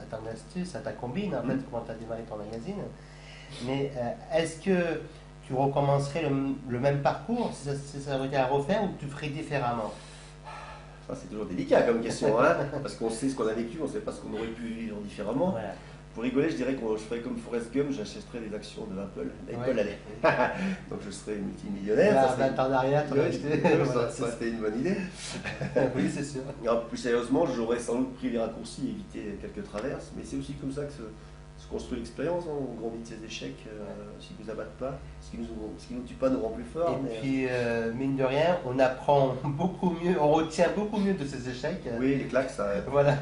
ton astuce, à ta combine, en fait, comment tu as démarré ton magazine, mais est-ce que tu recommencerais le même parcours si ça aurait été à refaire ou tu ferais différemment? Ça, c'est toujours délicat comme question, hein, parce qu'on sait ce qu'on a vécu, on ne sait pas ce qu'on aurait pu vivre différemment. Voilà. Pour rigoler, je dirais que je ferais comme Forrest Gump, j'achèterais des actions de Apple. Allait. Donc je serais multimillionnaire. Là, 20 ans en arrière, tu aurais acheté. Ça, c'était une bonne idée. Oui, c'est sûr. Alors, plus sérieusement, j'aurais sans doute pris les raccourcis et évité quelques traverses, mais c'est aussi comme ça que se construit l'expérience, hein. On grandit de ses échecs, s'ils ne nous abattent pas, ce qui nous tue pas nous rend plus forts. Et puis, mine de rien, on apprend beaucoup mieux, on retient beaucoup mieux de ses échecs. Oui, les claques, ça... Voilà,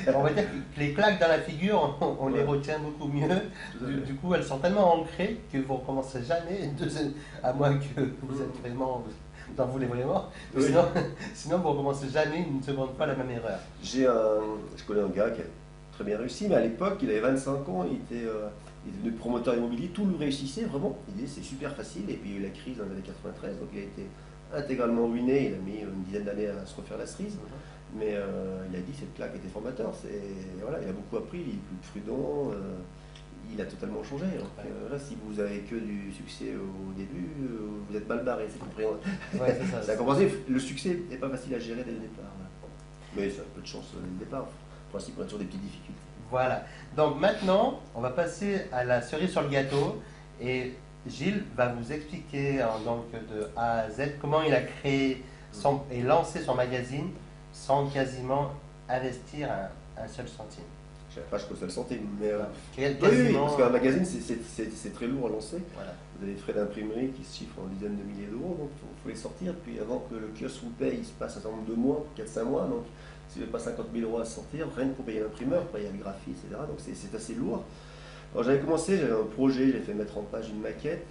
on va dire que les claques dans la figure, on les retient beaucoup mieux. Du coup, elles sont tellement ancrées que vous ne recommencerez jamais, à moins que vous êtes vraiment... Vous en voulez vraiment. Oui. Sinon, vous ne recommencez jamais une seconde fois la même erreur. Je connais un gars qui a très bien réussi, mais à l'époque, il avait 25 ans, il est devenu promoteur immobilier, tout lui réussissait vraiment. Il disait c'est super facile, et puis il y a eu la crise dans les années 93, donc il a été intégralement ruiné, il a mis une dizaine d'années à se refaire la cerise, mais il a dit cette claque était formateur, voilà, il a beaucoup appris, il est plus prudent, il a totalement changé. Donc, là, si vous avez que du succès au début, vous êtes mal barré, c'est compréhensible. Ouais, c'est ça. Le succès n'est pas facile à gérer dès le départ. Mais ça a peu de chance dès le départ. Le principe, on a toujours des petites difficultés. Voilà. Donc maintenant, on va passer à la cerise sur le gâteau. Et Gilles va vous expliquer donc de A à Z comment il a créé et lancé son magazine sans quasiment investir un seul centime. Je ne sais pas, je seul centime, mais quasiment, oui, parce qu'un magazine, c'est très lourd à lancer. Voilà. Vous avez des frais d'imprimerie qui se chiffrent en dizaines de milliers d'euros, donc il faut les sortir. Puis avant que le kiosque vous paye, il se passe un certain nombre de mois, 4-5 mois. Donc si vous n'avez pas 50 000 euros à sortir, rien que pour payer l'imprimeur, payer le graphiste, etc. Donc c'est assez lourd. Alors j'avais commencé, j'avais un projet, j'ai fait mettre en page une maquette.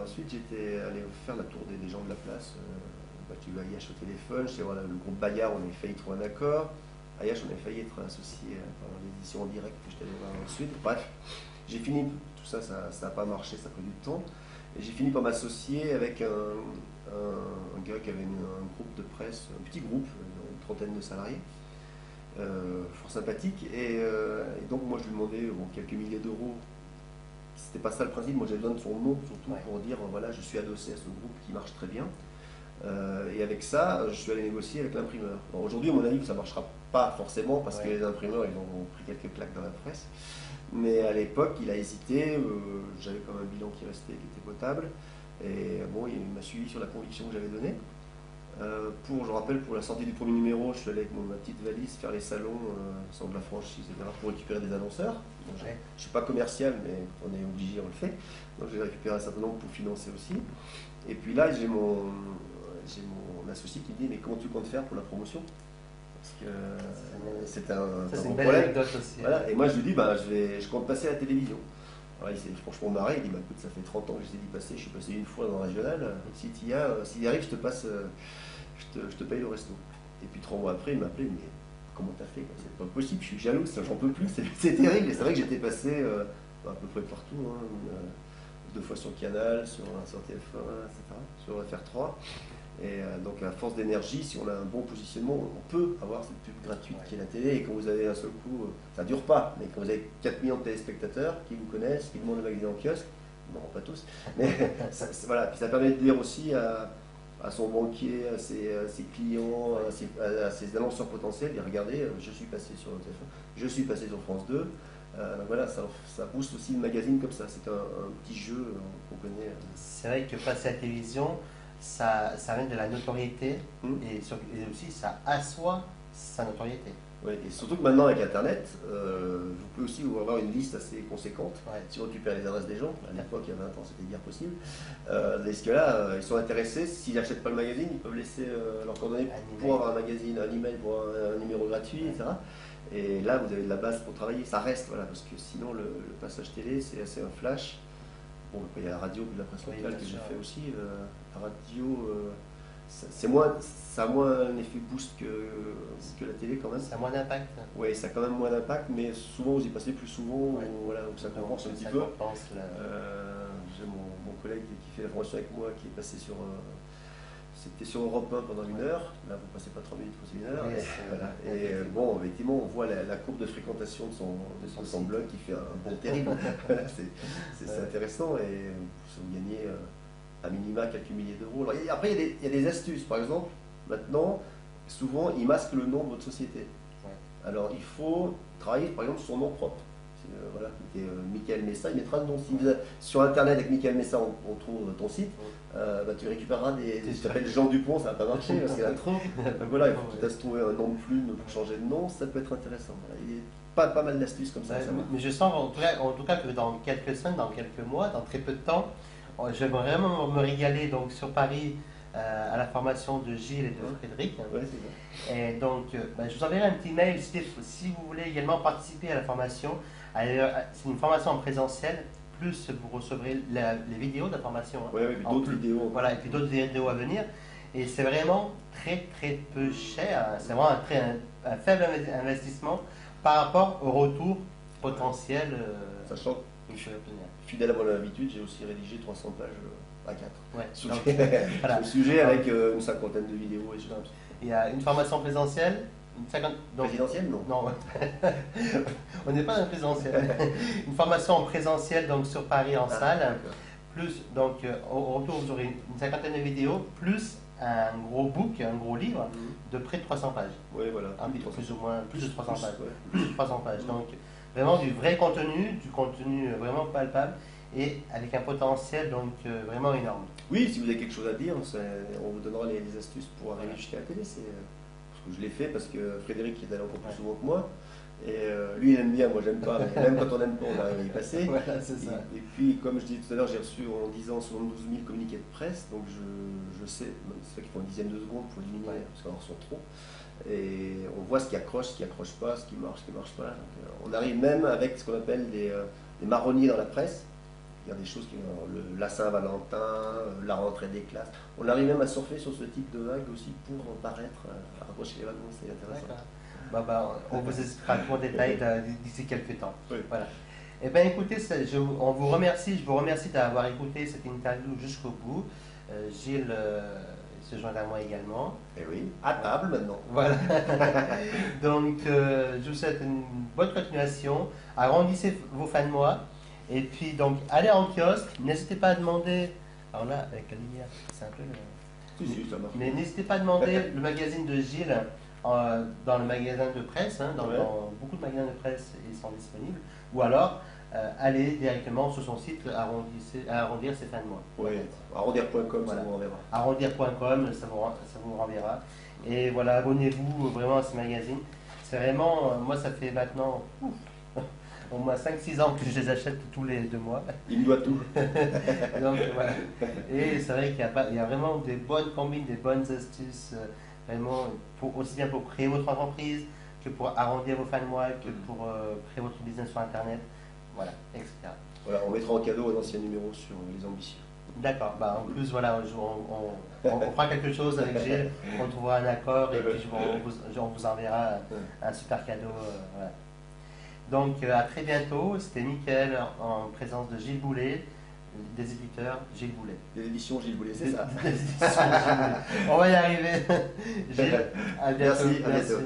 Ensuite j'étais allé faire la tour des gens de la place. Tu vas Ayache au téléphone, je sais, voilà, le groupe Bayard, on avait failli trouver un accord. Ayache, on avait failli être associé par l'édition en direct que je t'allais voir ensuite. Bref, j'ai fini, tout ça, ça n'a pas marché, ça a pris du temps. Et j'ai fini par m'associer avec un gars qui avait un groupe de presse, un petit groupe, une trentaine de salariés, fort sympathique. Et donc moi je lui demandais quelques milliers d'euros. C'était pas ça le principe, moi j'avais besoin de son nom surtout pour dire voilà, je suis adossé à ce groupe qui marche très bien. Et avec ça, je suis allé négocier avec l'imprimeur. Aujourd'hui, à mon avis, ça ne marchera pas forcément parce que les imprimeurs, ils ont pris quelques claques dans la presse. Mais à l'époque, il a hésité. J'avais quand même un bilan qui restait, qui était potable. Et bon, il m'a suivi sur la conviction que j'avais donnée. Je rappelle, pour la sortie du premier numéro, je suis allé avec ma petite valise faire les salons, sans de la franchise, etc., pour récupérer des annonceurs. Donc, je ne suis pas commercial, mais quand on est obligé, on le fait. Donc j'ai récupéré un certain nombre pour financer aussi. Et puis là, j'ai mon associé qui me dit mais comment tu comptes faire pour la promotion? Parce que c'est un une belle anecdote aussi. Voilà. Et moi je lui dis je compte passer à la télévision. Alors il s'est franchement marré, il dit écoute, ça fait 30 ans que je t'ai dit passer, je suis passé une fois dans le régional, s'il y arrive je te passe, je te paye le resto. Et puis 3 mois après il m'a appelé, mais comment t'as fait? C'est pas possible, je suis jaloux, j'en peux plus, c'est terrible. Et c'est vrai que j'étais passé à peu près partout, hein, 2 fois sur Canal, sur TF1, etc., sur FR3. Et donc à force d'énergie, si on a un bon positionnement, on peut avoir cette pub gratuite qui est la télé. Et quand vous avez un seul coup, ça ne dure pas, mais quand vous avez 4 millions de téléspectateurs qui vous connaissent, qui demandent le magazine en kiosque, non, pas tous, mais voilà. Puis ça permet de dire aussi à son banquier, à ses clients, à ses annonceurs potentiels, et regardez, je suis passé sur TF1, je suis passé sur France 2. Donc voilà, ça booste aussi le magazine comme ça. C'est un petit jeu qu'on connaît. C'est vrai que passer à la télévision, ça amène de la notoriété et aussi ça assoit sa notoriété. Ouais, et surtout que maintenant avec Internet, vous pouvez aussi avoir une liste assez conséquente Ouais. si on récupère les adresses des gens. À l'époque, il y a 20 ans, c'était bien possible. Est-ce que là, ils sont intéressés, s'ils n'achètent pas le magazine, ils peuvent laisser leurs coordonnées pour avoir un magazine, un email pour un numéro gratuit, etc. Et là, vous avez de la base pour travailler. Ça reste, voilà, parce que sinon, le passage télé, c'est assez un flash. Bon, il y a la radio, de la presse locale que j'ai fait aussi. La radio, ça a moins un effet boost que la télé quand même. Ça a moins d'impact. Oui, ça a quand même moins d'impact, mais souvent vous y passez plus souvent, Ouais. voilà, où ça compense un petit Ça peu. compense J'ai mon collègue qui fait la formation avec moi qui est passé sur. C'était sur Europe 1 pendant 1 heure, là vous passez pas 3 minutes, c'est 1 heure. Oui, Voilà. Bon, effectivement, on voit la courbe de fréquentation de son blog qui fait un bond terrible. Voilà, c'est intéressant et vous gagnez à minima quelques milliers d'euros. Alors, après, il y a des astuces. Par exemple, maintenant, souvent, ils masquent le nom de votre société. Ouais. Alors, il faut travailler, par exemple, sur son nom propre. Voilà, Michael Messa, il mettra le nom. Si sur Internet, avec Michael Messa, on trouve ton site, tu récupéreras si tu t'appelles Jean Dupont, ça va pas marcher parce qu'il y en a trop. Donc voilà, il faut peut-être se trouver un nom de plume pour changer de nom, ça peut être intéressant. Voilà, il y a pas mal d'astuces comme ça. Ouais, mais je sens en tout cas que dans quelques semaines, dans quelques mois, dans très peu de temps, je vais vraiment me régaler donc, sur Paris à la formation de Gilles et de Frédéric. Ouais, c'est ça. Et donc, je vous enverrai un petit mail si vous voulez également participer à la formation. C'est une formation en présentiel, plus vous recevrez les vidéos de la formation. Oui, d'autres vidéos. Voilà, et puis d'autres vidéos à venir. Et c'est vraiment très très peu cher. C'est vraiment un faible investissement par rapport au retour potentiel Sachant que je peux obtenir. Fidèle à mon habitude, j'ai aussi rédigé 300 pages A4. Ouais. Sur, Donc, voilà. Sur le sujet avec une cinquantaine de vidéos et choses. Il y a une formation présentielle. Présidentielle, non. Non, on n'est pas dans le présentiel. Une formation en présentiel donc sur Paris en salle, plus donc au retour vous aurez une cinquantaine de vidéos, plus un gros book, un gros livre de près de 300 pages. Oui, voilà. Plus ou moins, plus de 300 pages. Ouais. Plus de 300 pages. Donc vraiment du vrai contenu, du contenu vraiment palpable et avec un potentiel donc vraiment énorme. Oui, si vous avez quelque chose à dire, on vous donnera les astuces pour arriver jusqu'à la télé. Je l'ai fait parce que Frédéric est allé encore plus souvent que moi. Et lui, il aime bien, moi j'aime pas, mais même quand on n'aime pas, on arrive à y passer. Voilà, c'est ça. Et puis, comme je disais tout à l'heure, j'ai reçu en 10 ans 72 000 communiqués de presse, donc je sais, c'est vrai qu'il faut une dixième de seconde pour éliminer, parce qu'on en reçoit trop. Et on voit ce qui accroche pas, ce qui marche pas. Donc, on arrive même avec ce qu'on appelle des marronniers dans la presse. Il y a des choses la Saint-Valentin, la rentrée des classes. On arrive même à surfer sur ce type de vague aussi pour paraître, à rapprocher les wagons, c'est intéressant. On vous expliquera tout en détail d'ici quelques temps. Oui. Voilà. Eh bien écoutez, je vous remercie d'avoir écouté cette interview jusqu'au bout. Gilles se joint à moi également. Et oui, à table maintenant. Voilà. Donc je vous souhaite une bonne continuation. Arrondissez vos fins de mois. Et puis donc allez en kiosque, n'hésitez pas à demander. Alors là, avec la lumière, c'est un peu. Si, ça marche. Mais n'hésitez pas à demander le magazine de Gilles dans le magasin de presse. Dans beaucoup de magasins de presse, ils sont disponibles. Ou alors allez directement sur son site arrondir ses fins de mois. Oui, arrondir.com, voilà. Ça vous renverra. Arrondir.com, ça vous renverra. Et voilà, abonnez-vous vraiment à ce magazine. C'est vraiment, moi ça fait maintenant au moins 5-6 ans que je les achète tous les 2 mois. Il me doit tout. Donc, voilà. Et c'est vrai qu'il y a vraiment des bonnes combines, des bonnes astuces, vraiment aussi bien pour créer votre entreprise que pour arrondir vos fins de mois, que pour créer votre business sur Internet, voilà, etc. Voilà, on mettra en cadeau un ancien numéro sur les ambitieux. D'accord, en plus voilà, on fera quelque chose avec Gilles, on trouvera un accord et puis on vous enverra un super cadeau. Voilà. Donc à très bientôt, c'était Mickaël en présence de Gilles Boulet, des éditeurs Gilles Boulet. Des éditions Gilles Boulet, c'est ça. On va y arriver. Gilles, à bientôt. Merci, à bientôt.